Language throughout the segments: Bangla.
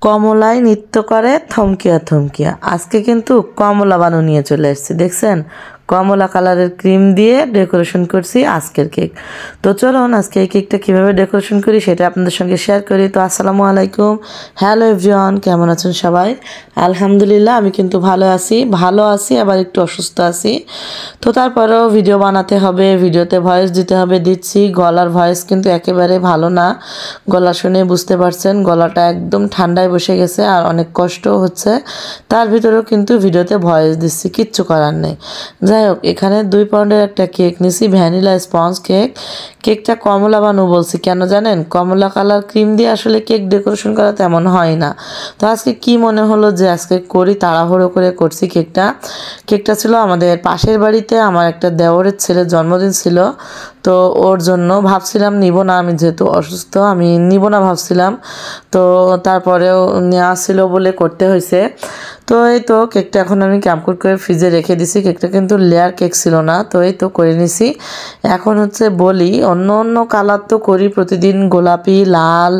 কমলায় নৃত্য করে থমকিয়া থমকিয়া। আজকে কিন্তু কমলা বানু নিয়ে চলে এসেছি, দেখছেন কমলা কালারের ক্রিম দিয়ে ডেকোরেশন করছি আজকের কেক। তো চলুন আজকে এই কেকটা কীভাবে ডেকোরেশন করি সেটা আপনাদের সঙ্গে শেয়ার করি। তো আসসালামু আলাইকুম, হ্যালো এভরিওয়ান, কেমন আছেন সবাই? আলহামদুলিল্লাহ আমি কিন্তু ভালো আছি আবার একটু অসুস্থ আছি। তো তারপরেও ভিডিও বানাতে হবে, ভিডিওতে ভয়েস দিতে হবে, দিচ্ছি। গলার ভয়েস কিন্তু একেবারে ভালো না, গলা শুনে বুঝতে পারছেন গলাটা একদম ঠান্ডায় বসে গেছে আর অনেক কষ্ট হচ্ছে। তার ভিতরেও কিন্তু ভিডিওতে ভয়েস দিচ্ছি, কিচ্ছু করার নেই। যাই হোক, এখানে 2 পাউন্ডের একটা কেক নিছি, ভ্যানিলা স্পঞ্জ কেক। কেকটা কমলা বানু বলছি কেন জানেন? কমলা কালার ক্রিম দিয়ে আসলে কেক ডেকোরেশন করা তেমন হয় না। তো আজকে কি মনে হলো যে আজকে করি, তাড়াহুড়ো করে করছি কেকটা ছিল আমাদের পাশের বাড়িতে, আমার একটা দেওরের ছেলের জন্মদিন ছিল। তো ওর জন্য ভাবছিলাম নিব না, আমি যেহেতু অসুস্থ আমি নিব না ভাবছিলাম। তো তারপরেও নেওয়া ছিল বলে করতে হয়েছে। তো এই তো কেকটা এখন আমি ক্যাম্পুট করে ফ্রিজে রেখে দিছি। কেকটা কিন্তু লেয়ার কেক ছিল না, তো এই তো করে নিছি। এখন হচ্ছে বলি অন্য কালার তো করি প্রতিদিন, গোলাপি, লাল,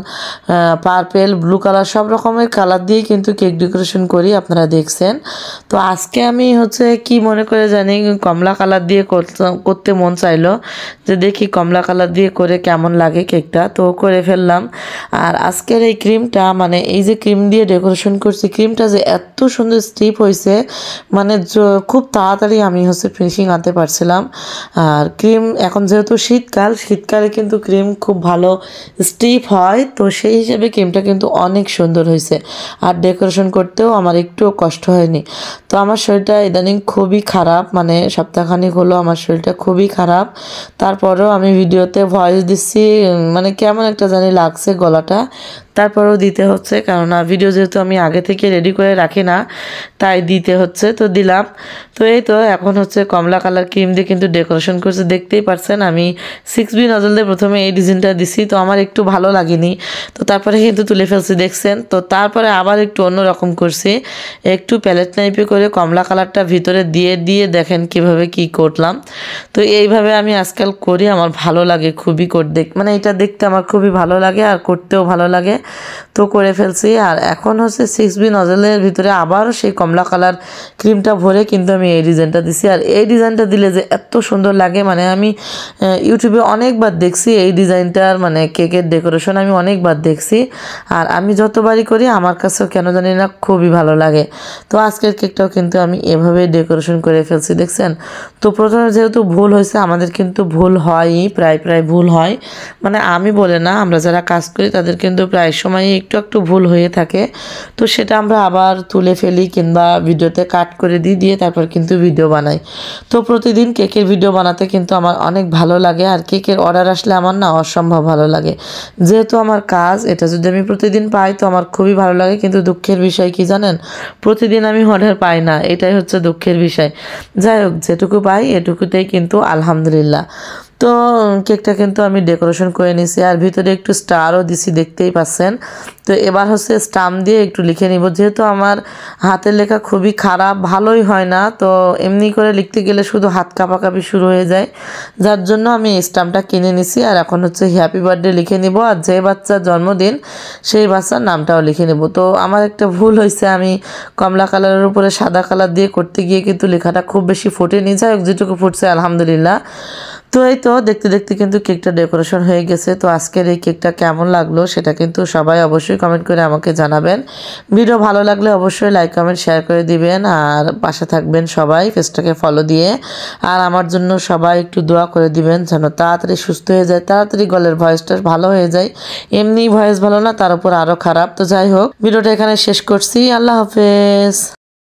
পার্পেল, ব্লু কালার সব রকমের কালার দিয়ে কিন্তু কেক ডেকোরেশন করি, আপনারা দেখছেন। তো আজকে আমি হচ্ছে কি মনে করে জানি কমলা কালার দিয়ে করতে মন চাইলো যে দেখি কমলা কালার দিয়ে করে কেমন লাগে কেকটা, তো করে ফেললাম। আর আজকের এই ক্রিমটা মানে এই যে ক্রিম দিয়ে ডেকোরেশন করছি, ক্রিমটা যে এত সুন্দর স্টিপ হয়েছে, মানে খুব তাড়াতাড়ি আমি হচ্ছে ফিনিশিং আনতে পারছিলাম। আর ক্রিম এখন যেহেতু শীতকালে কিন্তু ক্রিম খুব ভালো স্টিপ হয়, তো সেই হিসেবে ক্রিমটা কিন্তু অনেক সুন্দর হয়েছে। আর ডেকোরেশন করতেও আমার একটুও কষ্ট হয়নি। তো আমার শরীরটা ইদানিং খুবই খারাপ, মানে সপ্তাহখানিক হলো আমার শরীরটা খুবই খারাপ। তারপরেও আমি ভিডিওতে ভয়েস দিচ্ছি, মানে কেমন একটা জানি লাগছে গলাটা, তারপরেও দিতে হচ্ছে, কেননা ভিডিও যেহেতু আমি আগে থেকে রেডি করে রাখি না তাই দিতে হচ্ছে, তো দিলাম। তো এই তো এখন হচ্ছে কমলা কালার ক্রিম দিয়ে কিন্তু ডেকোরেশন করছে, দেখতেই পারছেন। আমি 6B নজল দিয়ে প্রথমে এই ডিজাইনটা দিছি, তো আমার একটু ভালো লাগেনি, তো তারপরে কিন্তু তুলে ফেলছি, দেখছেন। তো তারপরে আবার একটু অন্যরকম করছি, একটু প্যালেট নাইপে করে কমলা কালারটা ভিতরে দিয়ে দেখেন কিভাবে কি করলাম। তো এইভাবে আমি আজকাল করি, আমার ভালো লাগে খুবই মানে এটা দেখতে আমার খুবই ভালো লাগে আর করতেও ভালো লাগে, তো করে ফেলছি। আর এখন হচ্ছে 6B নজলের ভিতরে আবারও সেই কমলা কালার ক্রিমটা ভরে কিন্তু আমি এই ডিজাইনটা দিছি। আর এই ডিজাইনটা দিলে যে এত সুন্দর লাগে, মানে আমি ইউটিউবে অনেকবার দেখছি এই ডিজাইনটার, মানে কেকের ডেকোরেশন আমি অনেকবার দেখছি। আর আমি যতবারই করি আমার কাছেও কেন জানি না খুবই ভালো লাগে। তো আজকের কেকটাও কিন্তু আমি এভাবে ডেকোরেশন করে ফেলছি, দেখছেন। তো প্রথমে যেহেতু ভুল হয়েছে, আমাদের কিন্তু ভুল হয়ই, প্রায় ভুল হয়, মানে আমি বলে না, আমরা যারা কাজ করি তাদের কিন্তু প্রায় সময় একটু ভুল হয়ে থাকে। তো সেটা আমরা আবার তুলে ফেলি কিংবা ভিডিওতে কাট করে দিয়ে তারপর কিন্তু ভিডিও বানাই। তো প্রতিদিন কেকের ভিডিও বানাতে কিন্তু আমার অনেক ভালো লাগে। আর কেকের অর্ডার আসলে আমার না অসম্ভব ভালো লাগে, যেহেতু আমার কাজ এটা যদি আমি প্রতিদিন পাই তো আমার খুবই ভালো লাগে। কিন্তু দুঃখের বিষয় কি জানেন, প্রতিদিন আমি অর্ডার পাই না, এটাই হচ্ছে দুঃখের বিষয়। যাই হোক, যেটুকু পাই এটুকুতেই কিন্তু আলহামদুলিল্লাহ। তো কেকটা কিন্তু আমি ডেকোরেশন করে নিছি, আর ভিতরে একটু স্টারও দিছি, দেখতেই পাচ্ছেন। তো এবার হচ্ছে স্টাম্প দিয়ে একটু লিখে নিব, যেহেতু আমার হাতের লেখা খুবই খারাপ, ভালোই হয় না, তো এমনি করে লিখতে গেলে শুধু হাত কাঁপাকাঁপি শুরু হয়ে যায়, যার জন্য আমি স্টাম্পটা কিনে নিছি। আর এখন হচ্ছে হ্যাপি বার্থডে লিখে নিব, আর যে বাচ্চার জন্মদিন সেই বাচ্চার নামটাও লিখে নেব। তো আমার একটা ভুল হয়েছে, আমি কমলা কালারের উপরে সাদা কালার দিয়ে করতে গিয়ে কিন্তু লেখাটা খুব বেশি ফোটেনি। যাই হোক, যেটুকু ফুটছে আলহামদুলিল্লাহ। তো এই তো দেখতে কিন্তু কেকটা ডেকোরেশন হয়ে গেছে। তো আজকের এই কেকটা কেমন লাগলো সেটা কিন্তু সবাই অবশ্যই কমেন্ট করে আমাকে জানাবেন। ভিডিও ভালো লাগলে অবশ্যই লাইক কমেন্ট শেয়ার করে দিবেন, আর পাশে থাকবেন সবাই, পেজটাকে ফলো দিয়ে। আর আমার জন্য সবাই একটু দোয়া করে দিবেন যেন তাড়াতাড়ি সুস্থ হয়ে যায়, তাড়াতাড়ি গলার ভয়েসটা ভালো হয়ে যায়। এমনি ভয়েস ভালো না, তার উপর আরও খারাপ। তো যাই হোক, ভিডিওটা এখানে শেষ করছি, আল্লাহ হাফেজ।